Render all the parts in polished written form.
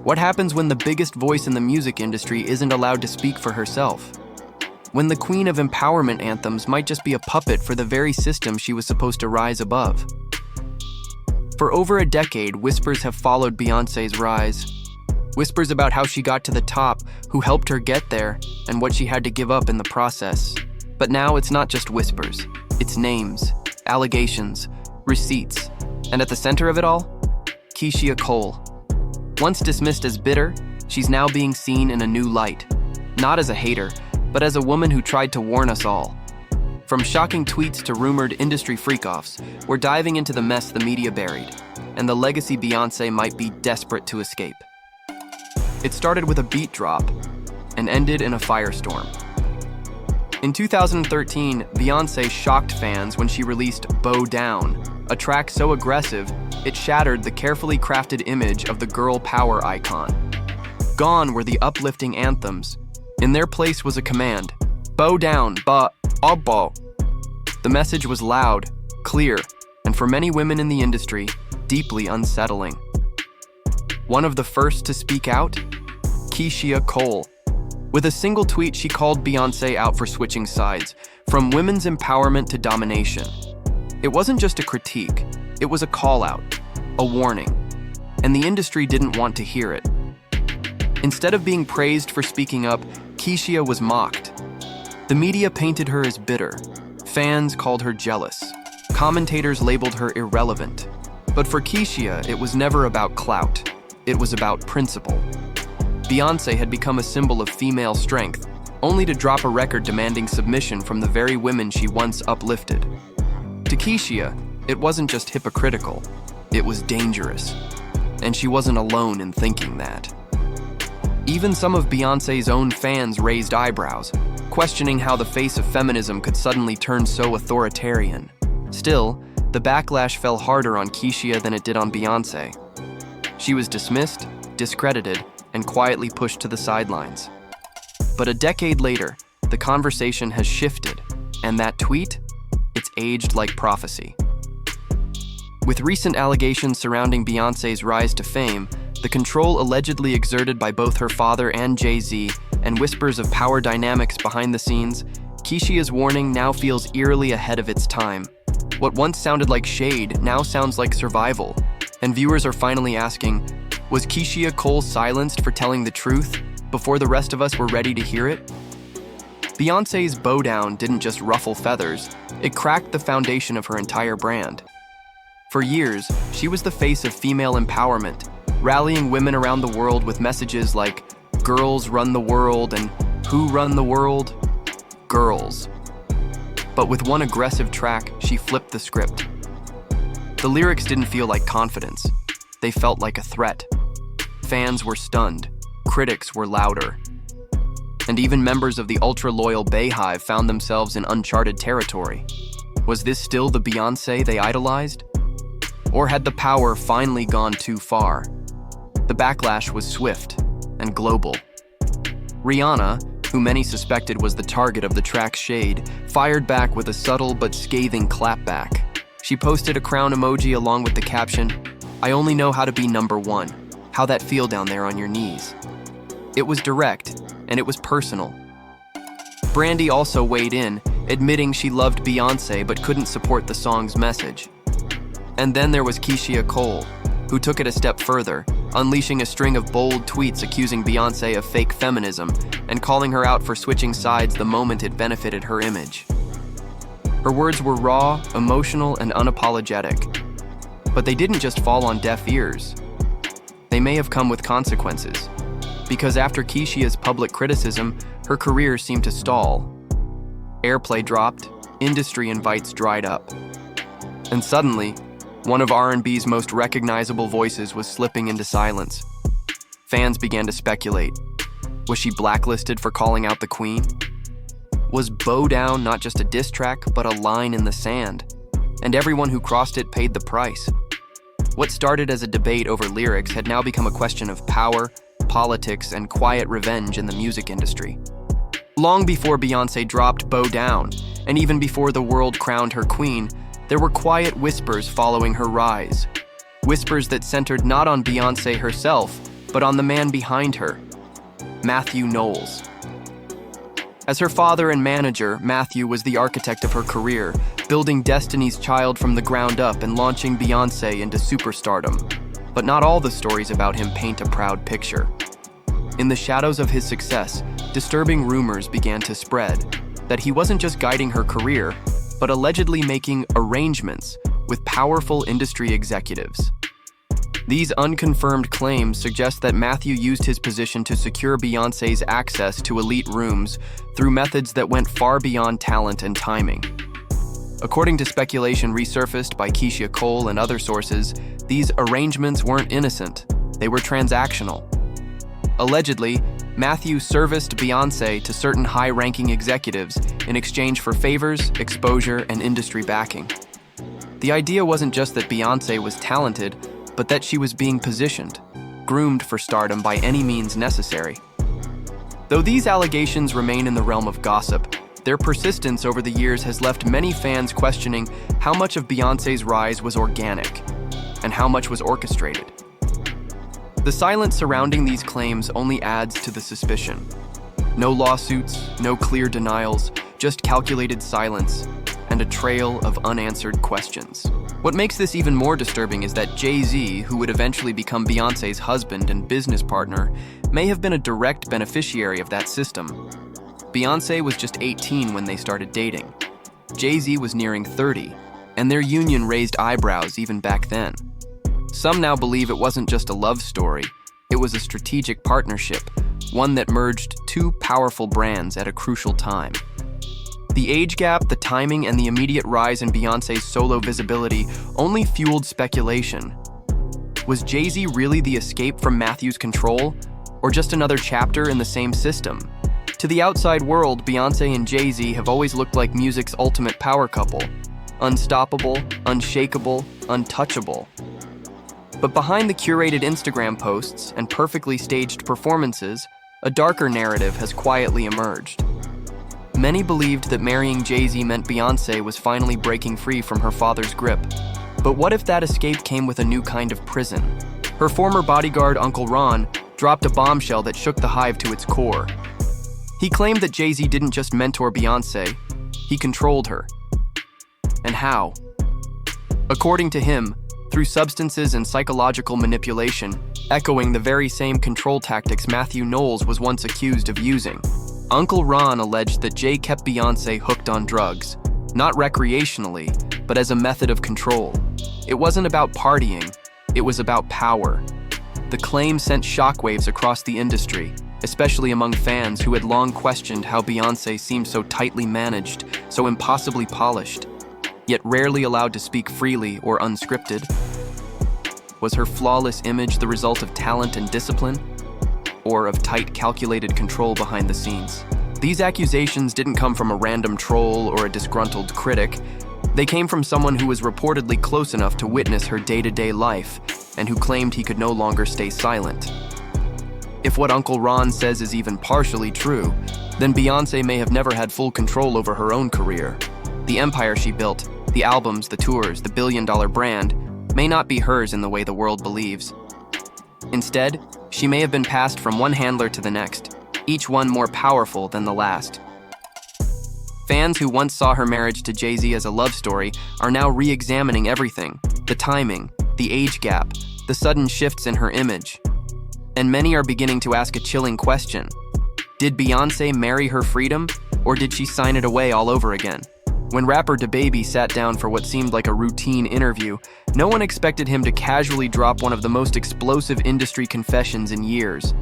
What happens when the biggest voice in the music industry isn't allowed to speak for herself? When the queen of empowerment anthems might just be a puppet for the very system she was supposed to rise above? For over a decade, whispers have followed Beyoncé's rise. Whispers about how she got to the top, who helped her get there, and what she had to give up in the process. But now it's not just whispers. It's names, allegations, receipts, and at the center of it all, Keyshia Cole. Once dismissed as bitter, she's now being seen in a new light. Not as a hater, but as a woman who tried to warn us all. From shocking tweets to rumored industry freak-offs, we're diving into the mess the media buried, and the legacy Beyoncé might be desperate to escape. It started with a beat drop and ended in a firestorm. In 2013, Beyoncé shocked fans when she released Bow Down, a track so aggressive it shattered the carefully crafted image of the girl power icon. Gone were the uplifting anthems. In their place was a command: bow down, bow. The message was loud, clear, and for many women in the industry, deeply unsettling. One of the first to speak out? Keyshia Cole. With a single tweet, she called Beyoncé out for switching sides, from women's empowerment to domination. It wasn't just a critique, it was a call-out, a warning, and the industry didn't want to hear it. Instead of being praised for speaking up, Keyshia was mocked. The media painted her as bitter. Fans called her jealous. Commentators labeled her irrelevant. But for Keyshia, it was never about clout. It was about principle. Beyoncé had become a symbol of female strength, only to drop a record demanding submission from the very women she once uplifted. To Keyshia, it wasn't just hypocritical, it was dangerous. And she wasn't alone in thinking that. Even some of Beyoncé's own fans raised eyebrows, questioning how the face of feminism could suddenly turn so authoritarian. Still, the backlash fell harder on Keyshia than it did on Beyoncé. She was dismissed, discredited, and quietly pushed to the sidelines. But a decade later, the conversation has shifted, and that tweet? It's aged like prophecy. With recent allegations surrounding Beyoncé's rise to fame, the control allegedly exerted by both her father and Jay-Z, and whispers of power dynamics behind the scenes, Keyshia's warning now feels eerily ahead of its time. What once sounded like shade now sounds like survival, and viewers are finally asking, was Keyshia Cole silenced for telling the truth before the rest of us were ready to hear it? Beyoncé's Bow Down didn't just ruffle feathers, it cracked the foundation of her entire brand. For years, she was the face of female empowerment, rallying women around the world with messages like, "Girls run the world," and "Who run the world? Girls." But with one aggressive track, she flipped the script. The lyrics didn't feel like confidence. They felt like a threat. Fans were stunned. Critics were louder. And even members of the ultra-loyal Bayhive found themselves in uncharted territory. Was this still the Beyoncé they idolized? Or had the power finally gone too far? The backlash was swift and global. Rihanna, who many suspected was the target of the track's shade, fired back with a subtle but scathing clapback. She posted a crown emoji along with the caption, "I only know how to be number one. How that feel down there on your knees?" It was direct, and it was personal. Brandy also weighed in, admitting she loved Beyoncé but couldn't support the song's message. And then there was Keyshia Cole, who took it a step further, unleashing a string of bold tweets accusing Beyoncé of fake feminism and calling her out for switching sides the moment it benefited her image. Her words were raw, emotional, and unapologetic. But they didn't just fall on deaf ears. They may have come with consequences. Because after Keyshia's public criticism, her career seemed to stall. Airplay dropped, industry invites dried up. And suddenly, one of R&B's most recognizable voices was slipping into silence. Fans began to speculate. Was she blacklisted for calling out the queen? Was Bow Down not just a diss track, but a line in the sand? And everyone who crossed it paid the price. What started as a debate over lyrics had now become a question of power, politics, and quiet revenge in the music industry. Long before Beyoncé dropped Bow Down, and even before the world crowned her queen, there were quiet whispers following her rise. Whispers that centered not on Beyoncé herself, but on the man behind her, Matthew Knowles. As her father and manager, Matthew was the architect of her career, building Destiny's Child from the ground up and launching Beyonce into superstardom. But not all the stories about him paint a proud picture. In the shadows of his success, disturbing rumors began to spread that he wasn't just guiding her career, but allegedly making arrangements with powerful industry executives. These unconfirmed claims suggest that Matthew used his position to secure Beyoncé's access to elite rooms through methods that went far beyond talent and timing. According to speculation resurfaced by Keyshia Cole and other sources, these arrangements weren't innocent, they were transactional. Allegedly, Matthew serviced Beyoncé to certain high-ranking executives in exchange for favors, exposure, and industry backing. The idea wasn't just that Beyoncé was talented, but that she was being positioned, groomed for stardom by any means necessary. Though these allegations remain in the realm of gossip, their persistence over the years has left many fans questioning how much of Beyoncé's rise was organic and how much was orchestrated. The silence surrounding these claims only adds to the suspicion. No lawsuits, no clear denials, just calculated silence and a trail of unanswered questions. What makes this even more disturbing is that Jay-Z, who would eventually become Beyoncé's husband and business partner, may have been a direct beneficiary of that system. Beyoncé was just 18 when they started dating. Jay-Z was nearing 30, and their union raised eyebrows even back then. Some now believe it wasn't just a love story, it was a strategic partnership, one that merged two powerful brands at a crucial time. The age gap, the timing, and the immediate rise in Beyoncé's solo visibility only fueled speculation. Was Jay-Z really the escape from Matthew's control, or just another chapter in the same system? To the outside world, Beyoncé and Jay-Z have always looked like music's ultimate power couple. Unstoppable, unshakable, untouchable. But behind the curated Instagram posts and perfectly staged performances, a darker narrative has quietly emerged. Many believed that marrying Jay-Z meant Beyoncé was finally breaking free from her father's grip. But what if that escape came with a new kind of prison? Her former bodyguard, Uncle Ron, dropped a bombshell that shook the hive to its core. He claimed that Jay-Z didn't just mentor Beyoncé, he controlled her. And how? According to him, through substances and psychological manipulation, echoing the very same control tactics Matthew Knowles was once accused of using. Uncle Ron alleged that Jay kept Beyoncé hooked on drugs, not recreationally, but as a method of control. It wasn't about partying, it was about power. The claim sent shockwaves across the industry, especially among fans who had long questioned how Beyoncé seemed so tightly managed, so impossibly polished, yet rarely allowed to speak freely or unscripted. Was her flawless image the result of talent and discipline, or of tight, calculated control behind the scenes? These accusations didn't come from a random troll or a disgruntled critic. They came from someone who was reportedly close enough to witness her day-to-day life and who claimed he could no longer stay silent. If what Uncle Ron says is even partially true, then Beyoncé may have never had full control over her own career. The empire she built, the albums, the tours, the billion-dollar brand, may not be hers in the way the world believes. Instead, she may have been passed from one handler to the next, each one more powerful than the last. Fans who once saw her marriage to Jay-Z as a love story are now re-examining everything: the timing, the age gap, the sudden shifts in her image. And many are beginning to ask a chilling question. Did Beyoncé marry her freedom, or did she sign it away all over again? When rapper DaBaby sat down for what seemed like a routine interview, no one expected him to casually drop one of the most explosive industry confessions in years.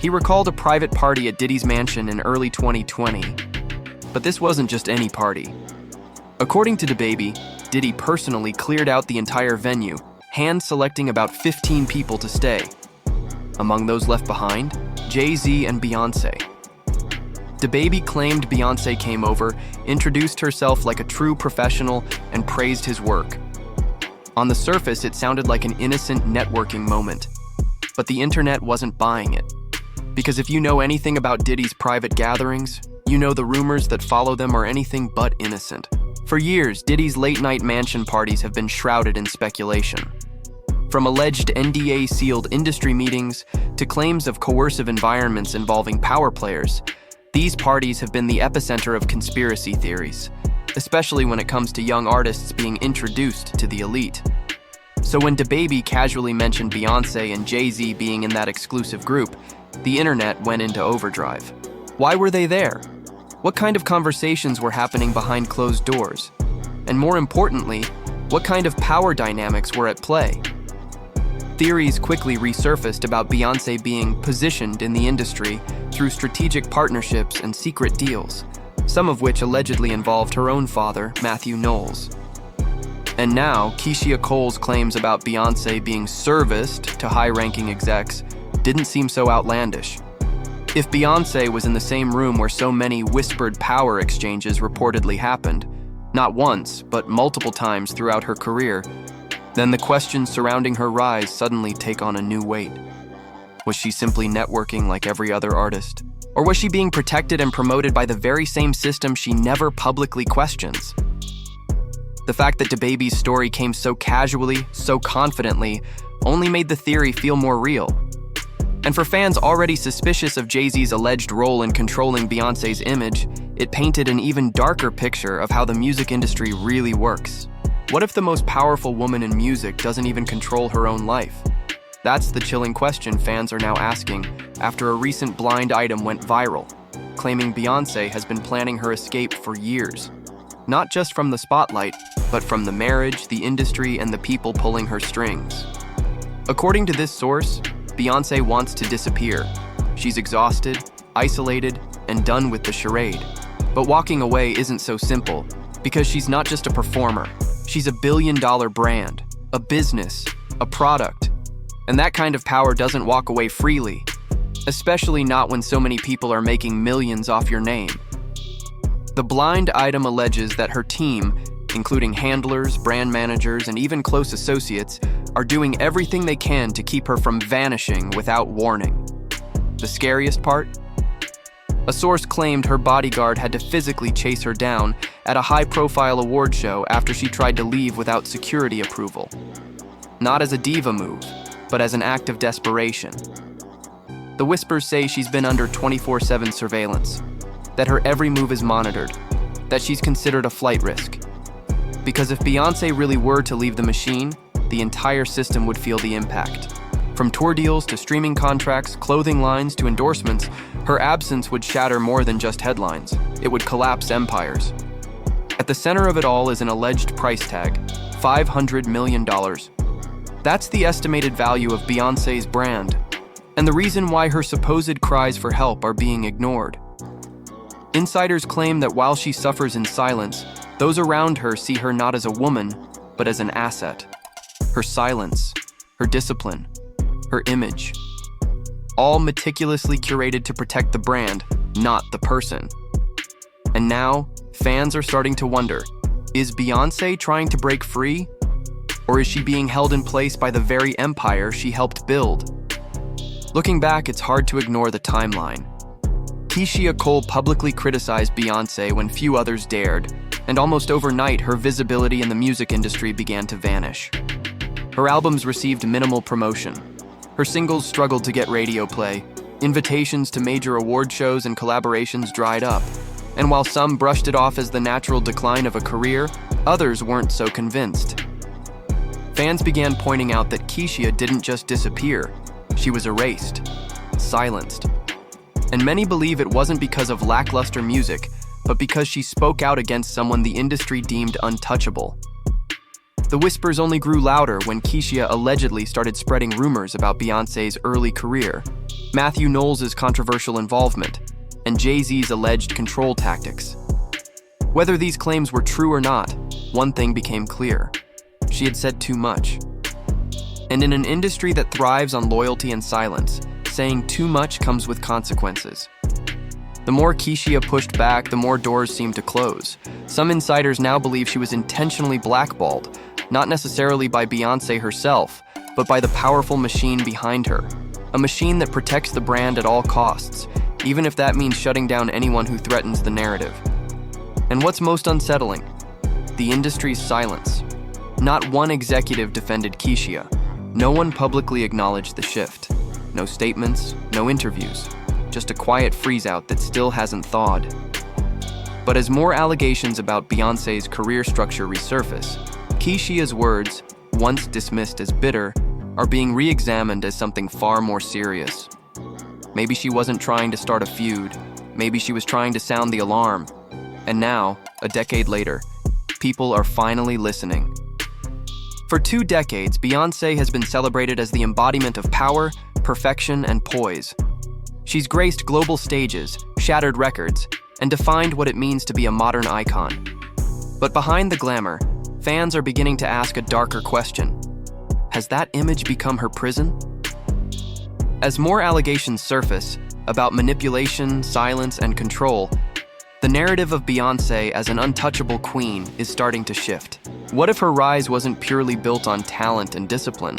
He recalled a private party at Diddy's mansion in early 2020. But this wasn't just any party. According to DaBaby, Diddy personally cleared out the entire venue, hand-selecting about 15 people to stay. Among those left behind, Jay-Z and Beyoncé. DaBaby claimed Beyoncé came over, introduced herself like a true professional, and praised his work. On the surface, it sounded like an innocent networking moment. But the internet wasn't buying it. Because if you know anything about Diddy's private gatherings, you know the rumors that follow them are anything but innocent. For years, Diddy's late-night mansion parties have been shrouded in speculation. From alleged NDA-sealed industry meetings to claims of coercive environments involving power players, these parties have been the epicenter of conspiracy theories, especially when it comes to young artists being introduced to the elite. So when DaBaby casually mentioned Beyonce and Jay-Z being in that exclusive group, the internet went into overdrive. Why were they there? What kind of conversations were happening behind closed doors? And more importantly, what kind of power dynamics were at play? Theories quickly resurfaced about Beyonce being positioned in the industry through strategic partnerships and secret deals, some of which allegedly involved her own father, Matthew Knowles. And now, Keyshia Cole's claims about Beyonce being serviced to high-ranking execs didn't seem so outlandish. If Beyonce was in the same room where so many whispered power exchanges reportedly happened, not once, but multiple times throughout her career, then the questions surrounding her rise suddenly take on a new weight. Was she simply networking like every other artist? Or was she being protected and promoted by the very same system she never publicly questions? The fact that DaBaby's story came so casually, so confidently, only made the theory feel more real. And for fans already suspicious of Jay-Z's alleged role in controlling Beyonce's image, it painted an even darker picture of how the music industry really works. What if the most powerful woman in music doesn't even control her own life? That's the chilling question fans are now asking after a recent blind item went viral, claiming Beyonce has been planning her escape for years. Not just from the spotlight, but from the marriage, the industry, and the people pulling her strings. According to this source, Beyonce wants to disappear. She's exhausted, isolated, and done with the charade. But walking away isn't so simple, because she's not just a performer. She's a billion-dollar brand, a business, a product. And that kind of power doesn't walk away freely, especially not when so many people are making millions off your name. The blind item alleges that her team, including handlers, brand managers, and even close associates, are doing everything they can to keep her from vanishing without warning. The scariest part? A source claimed her bodyguard had to physically chase her down at a high-profile award show after she tried to leave without security approval. Not as a diva move, but as an act of desperation. The whispers say she's been under 24/7 surveillance, that her every move is monitored, that she's considered a flight risk. Because if Beyonce really were to leave the machine, the entire system would feel the impact. From tour deals to streaming contracts, clothing lines to endorsements, her absence would shatter more than just headlines. It would collapse empires. At the center of it all is an alleged price tag, $500 million. That's the estimated value of Beyonce's brand, and the reason why her supposed cries for help are being ignored. Insiders claim that while she suffers in silence, those around her see her not as a woman, but as an asset. Her silence, her discipline, her image. All meticulously curated to protect the brand, not the person. And now, fans are starting to wonder, is Beyonce trying to break free? Or is she being held in place by the very empire she helped build? Looking back, it's hard to ignore the timeline. Keyshia Cole publicly criticized Beyonce when few others dared, and almost overnight, her visibility in the music industry began to vanish. Her albums received minimal promotion. Her singles struggled to get radio play. Invitations to major award shows and collaborations dried up. And while some brushed it off as the natural decline of a career, others weren't so convinced. Fans began pointing out that Keyshia didn't just disappear. She was erased, silenced. And many believe it wasn't because of lackluster music, but because she spoke out against someone the industry deemed untouchable. The whispers only grew louder when Keyshia allegedly started spreading rumors about Beyonce's early career, Matthew Knowles' controversial involvement, and Jay-Z's alleged control tactics. Whether these claims were true or not, one thing became clear. She had said too much. And in an industry that thrives on loyalty and silence, saying too much comes with consequences. The more Keyshia pushed back, the more doors seemed to close. Some insiders now believe she was intentionally blackballed, not necessarily by Beyonce herself, but by the powerful machine behind her. A machine that protects the brand at all costs, even if that means shutting down anyone who threatens the narrative. And what's most unsettling? The industry's silence. Not one executive defended Keyshia. No one publicly acknowledged the shift. No statements, no interviews, just a quiet freeze-out that still hasn't thawed. But as more allegations about Beyoncé's career structure resurface, Keyshia's words, once dismissed as bitter, are being re-examined as something far more serious. Maybe she wasn't trying to start a feud. Maybe she was trying to sound the alarm. And now, a decade later, people are finally listening. For 2 decades, Beyoncé has been celebrated as the embodiment of power, perfection, and poise. She's graced global stages, shattered records, and defined what it means to be a modern icon. But behind the glamour, fans are beginning to ask a darker question. Has that image become her prison? As more allegations surface about manipulation, silence, and control, the narrative of Beyoncé as an untouchable queen is starting to shift. What if her rise wasn't purely built on talent and discipline,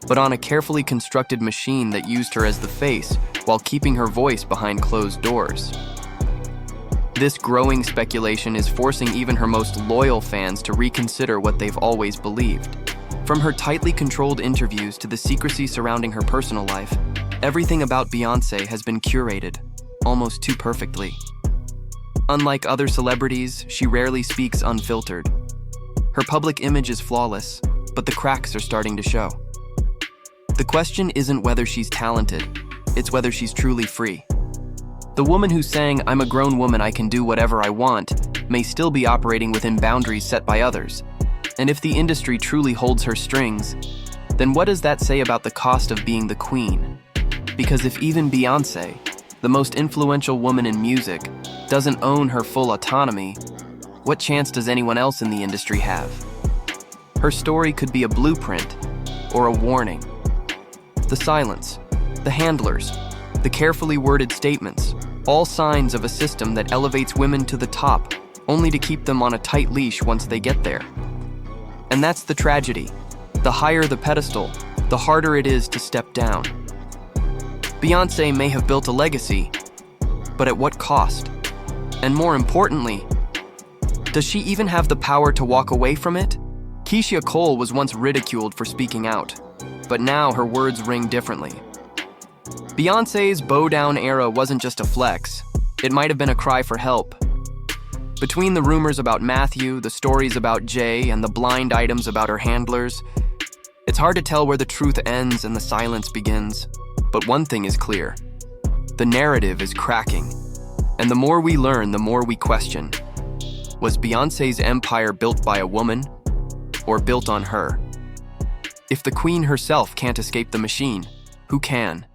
but on a carefully constructed machine that used her as the face while keeping her voice behind closed doors? This growing speculation is forcing even her most loyal fans to reconsider what they've always believed. From her tightly controlled interviews to the secrecy surrounding her personal life, everything about Beyoncé has been curated, almost too perfectly. Unlike other celebrities, she rarely speaks unfiltered. Her public image is flawless, but the cracks are starting to show. The question isn't whether she's talented, it's whether she's truly free. The woman who sang, "I'm a grown woman, I can do whatever I want," may still be operating within boundaries set by others. And if the industry truly holds her strings, then what does that say about the cost of being the queen? Because if even Beyoncé, the most influential woman in music, doesn't own her full autonomy, what chance does anyone else in the industry have? Her story could be a blueprint or a warning. The silence, the handlers, the carefully worded statements, all signs of a system that elevates women to the top, only to keep them on a tight leash once they get there. And that's the tragedy. The higher the pedestal, the harder it is to step down. Beyoncé may have built a legacy, but at what cost? And more importantly, does she even have the power to walk away from it? Keyshia Cole was once ridiculed for speaking out, but now her words ring differently. Beyoncé's bow-down era wasn't just a flex. It might have been a cry for help. Between the rumors about Matthew, the stories about Jay, and the blind items about her handlers, it's hard to tell where the truth ends and the silence begins. But one thing is clear. The narrative is cracking. And the more we learn, the more we question. Was Beyoncé's empire built by a woman, or built on her? If the queen herself can't escape the machine, who can?